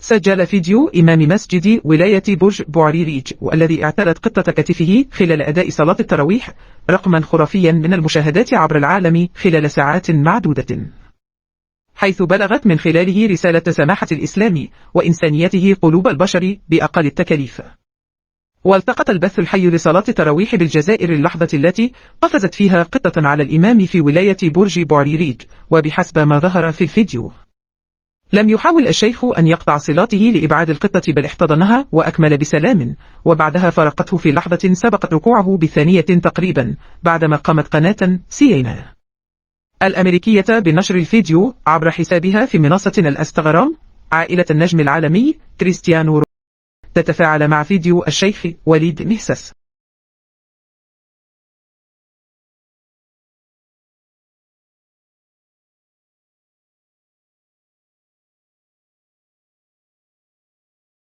سجل فيديو إمام مسجد ولاية برج بوعريريج والذي اعتلت قطة كتفه خلال أداء صلاة التراويح رقما خرافيا من المشاهدات عبر العالم خلال ساعات معدودة، حيث بلغت من خلاله رسالة سماحة الإسلام وإنسانيته قلوب البشر بأقل التكاليف. والتقط البث الحي لصلاة التراويح بالجزائر اللحظة التي قفزت فيها قطة على الإمام في ولاية برج بوعريريج، وبحسب ما ظهر في الفيديو لم يحاول الشيخ أن يقطع صلاته لإبعاد القطة، بل احتضنها وأكمل بسلام، وبعدها فارقته في لحظة سبقت ركوعه بثانية تقريبا، بعدما قامت قناة CNN الأمريكية بنشر الفيديو عبر حسابها في منصة الانستغرام. عائلة النجم العالمي كريستيانو تتفاعل مع فيديو الشيخ وليد مهسس.